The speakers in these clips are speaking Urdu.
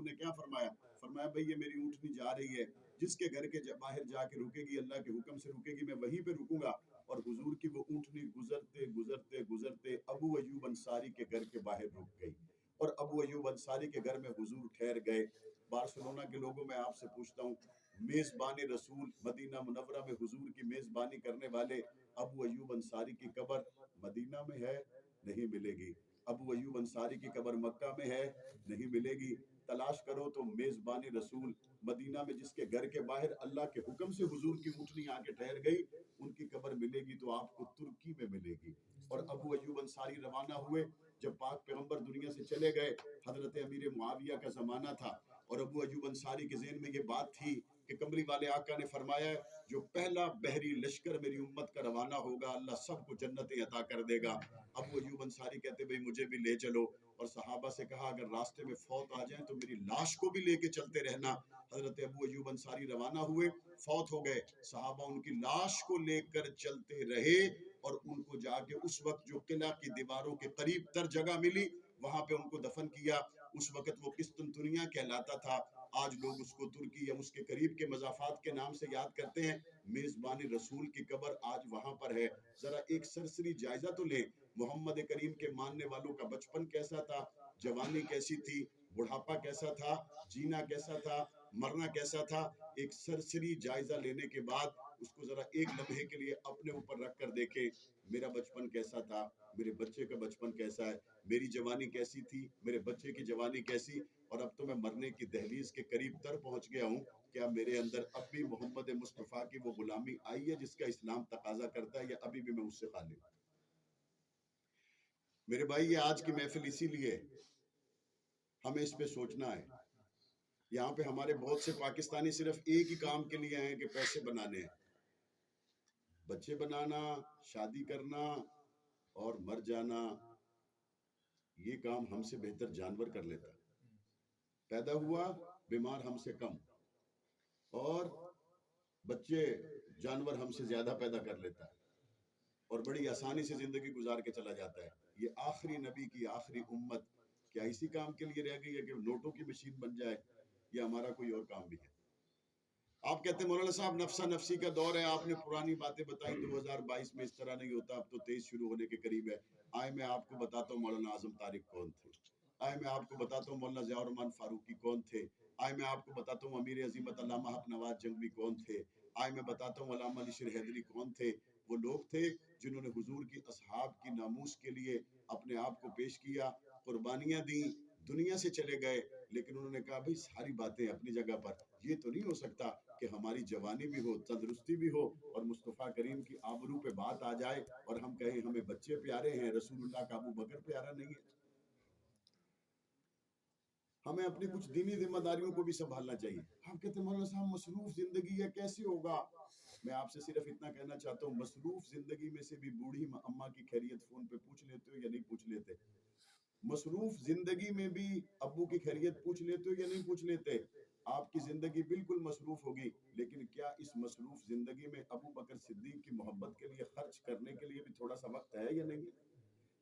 نے کیا فرمایا؟ فرمایا بھئی یہ میری اونٹنی جا رہی ہے، جس کے گھر کے باہر جا کے رکے گی، اللہ کے حکم سے رکے گی، میں وہیں پہ رکوں گا۔ اور حضور کی وہ اونٹنی گزرتے گزرتے گزرتے ابو ایوب انصاری کے گھر کے باہر رک گئی، اور ابو ایوب انصاری کے گھر میں حضور ٹھہر گئے۔ بارسلونا کے لوگوں میں آپ سے پوچھتا ہوں، میزبان رسول مدینہ منورہ میں حضور کی میزبانی کرنے والے ابو ایوب انصاری کی قبر مدینہ میں ہے؟ نہیں ملے گی۔ ابو ایوب انصاری کی قبر مکہ میں ہے؟ نہیں ملے گی۔ تلاش کرو تو میزبان رسول مدینہ میں جس کے گھر کے باہر اللہ کے حکم سے حضور کی اونٹنی آ کے ٹھہر گئی، ان کی قبر ملے گی تو آپ کو ترکی میں ملے گی۔ اور ابو ایوب انصاری روانہ ہوئے، جب پاک پیغمبر دنیا سے چلے گئے، حضرت امیر معاویہ کا زمانہ تھا، اور ابو ایوب انصاری کے ذہن میں یہ بات تھی کہ کملی والے آقا نے فرمایا ہے جو پہلا بحری لشکر میری امت کا روانہ ہوگا اللہ سب کو جنتیں عطا کر دے گا۔ ابو ایوب انصاری کہتے بھئی مجھے بھی لے چلو، اور صحابہ سے کہا اگر راستے میں فوت آ جائیں تو میری لاش کو بھی لے کے چلتے رہنا۔ حضرت ابو ایوب انصاری روانہ ہوئے، فوت ہو گئے، صحابہ ان کی لاش کو لے کر چلتے رہے، اور ان کو جا کے اس وقت جو قلعہ کی دیواروں کے قریب تر جگہ ملی وہاں پہ ان کو دفن کیا۔ اس وقت وہ قسطنطنیہ کہلاتا تھا، آج لوگ اس کو ترکی یا اس کے قریب کے مضافات کے نام سے یاد کرتے ہیں۔ میزبان رسول کی قبر آج وہاں پر ہے۔ ذرا ایک سرسری جائزہ تو لیں، محمد کریم کے ماننے والوں کا بچپن کیسا تھا، جوانی کیسی تھی، بڑھاپا کیسا تھا، جینا کیسا تھا، مرنا کیسا تھا۔ ایک سرسری جائزہ لینے کے بعد اس کو ذرا ایک لمحے کے لیے اپنے اوپر رکھ کر دیکھیں، میرا بچپن کیسا تھا، میرے بچے کا بچپن کیسا ہے، میری جوانی کیسی تھی، میرے بچے کی جوانی کیسی، اور اب تو میں مرنے کی دہلیز کے قریب تر پہنچ گیا ہوں، کیا میرے اندر اب بھی محمد مصطفیٰ کی وہ غلامی آئی ہے جس کا اسلام تقاضا کرتا ہے، یا ابھی بھی میں اس سے خالی ہوں؟ میرے بھائی یہ آج کی محفل اسی لیے ہمیں اس پہ سوچنا ہے۔ یہاں پہ ہمارے بہت سے پاکستانی صرف ایک ہی کام کے لیے ہیں کہ پیسے بنانے ہیں، بچے بنانا، شادی کرنا اور مر جانا، یہ کام ہم سے بہتر جانور کر لیتا ہے۔ پیدا ہوا بیمار ہم سے کم، اور بچے جانور ہم سے زیادہ پیدا کر لیتا ہے، اور بڑی آسانی سے زندگی گزار کے چلا جاتا ہے۔ یہ آخری نبی کی آخری امت کیا اسی کام کے لیے رہ گئی ہے کہ نوٹوں کی مشین بن جائے، یا ہمارا کوئی اور کام بھی ہے؟ آپ کہتے ہیں مولانا صاحب نفسا نفسی کا دور ہے، آپ نے پرانی باتیں بتائی، 2022 میں اس طرح نہیں ہوتا، اب تو 23 شروع ہونے کے قریب ہے۔ آئے میں آپ کو بتاتا ہوں مولانا اعظم طارق کون تھے، آئے میں آپ کو بتاتا ہوں مولانا ضیاء الرحمن فاروقی کون تھے، آئے میں آپ کو بتاتا ہوں امیر عظیمت علامہ حق نواز جنگوی کون تھے، آئے میں بتاتا ہوں علامہ علی شیر حیدری کون تھے۔ وہ لوگ تھے جنہوں نے حضور کی اصحاب کی ناموس کے لیے اپنے آپ کو پیش کیا، قربانیاں دیں، دنیا سے چلے گئے، لیکن انہوں نے کہا بھئی ساری باتیں اپنی جگہ پر، یہ تو نہیں ہو سکتا کہ ہماری جوانی بھی ہو، تندرستی بھی ہو، اور مصطفیٰ کریم کی آبرو پہ بات آ جائے اور ہم کہیں ہمیں بچے پیارے ہیں، رسول اللہ کا ابو بکر پیارا نہیں ہے۔ ہمیں اپنی کچھ دینی ذمہ داریوں کو بھی سنبھالنا چاہیے۔ ہم کہتے ہیں مولانا صاحب مصروف زندگی ہے، کیسے ہوگا؟ میں آپ سے صرف اتنا کہنا چاہتا ہوں، مصروف زندگی میں سے بھی بوڑھی اماں کی خیریت فون پہ پوچھ لیتے ہو یا نہیں پوچھ لیتے؟ مصروف زندگی میں بھی ابو کی خیریت پوچھ لیتے ہو یا نہیں پوچھ لیتے؟ آپ کی زندگی بالکل مصروف ہوگی، لیکن کیا اس مصروف زندگی میں ابو بکر صدیق کی محبت کے لیے خرچ کرنے کے لیے بھی تھوڑا سا وقت ہے یا نہیں ہے؟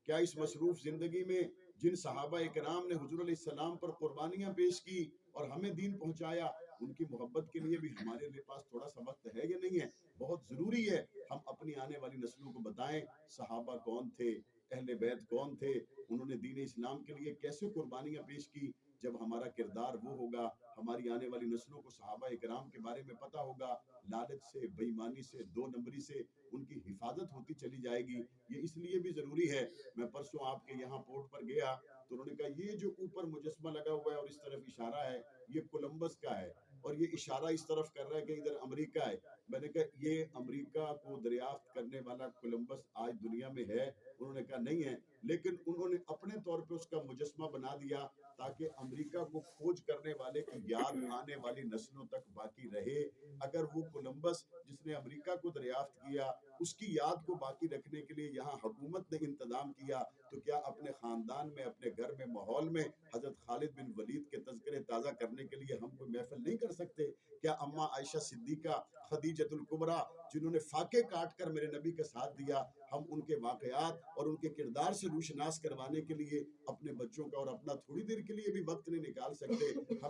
کیا اس مصروف زندگی میں جن صحابہ اکرام نے حضور علیہ السلام پر قربانیاں پیش کی اور ہمیں دین پہنچایا، ان کی محبت کے لیے بھی ہمارے پاس تھوڑا سا وقت ہے یا نہیں ہے؟ بہت ضروری ہے ہم اپنی آنے والی نسلوں کو بتائیں صحابہ کون تھے، اہل بیت کون تھے، انہوں نے دین اسلام کے لیے کیسے قربانیاں پیش کی۔ جب ہمارا کردار وہ ہوگا، ہماری آنے والی نسلوں کو صحابہ اکرام کے بارے میں پتہ ہوگا، لالچ سے، بے ایمانی سے، دو نمبری سے ان کی حفاظت ہوتی چلی جائے گی۔ یہ اس لیے بھی ضروری ہے، میں پرسوں آپ کے یہاں پورٹ پر گیا تو انہوں نے کہا یہ جو اوپر مجسمہ لگا ہوا ہے اور اس طرف اشارہ ہے یہ کولمبس کا ہے، اور یہ اشارہ اس طرف کر رہا ہے کہ ادھر امریکہ ہے۔ میں نے کہا یہ امریکہ کو دریافت کرنے والا کولمبس آج دنیا میں ہے؟ انہوں نے کہا نہیں ہے، لیکن انہوں نے اپنے طور پہ اس کا مجسمہ بنا دیا تاکہ امریکہ کو کھوج کرنے والے کی یاد آنے والی نسلوں تک باقی رہے۔ اگر وہ کولمبس جس نے امریکہ کو دریافت کیا اس کی یاد کو باقی رکھنے کے لیے یہاں حکومت نے انتظام کیا، تو کیا اپنے خاندان میں، اپنے گھر میں، ماحول میں حضرت خالد بن ولید کے تذکرے تازہ کرنے کے لیے ہم کوئی محفل نہیں کر سکتے؟ کیا اما عائشہ صدیقہ، خدیجۃ الکبریٰ، جنہوں نے فاقے کاٹ کر میرے نبی کا ساتھ دیا، ہم ان کے واقعات اور ان کے کردار سے روشناس کروانے کے لیے اپنے بچوں کا اور اپنا تھوڑی دیر کے لیے بھی وقت نہیں نکال سکتے؟ ہمیں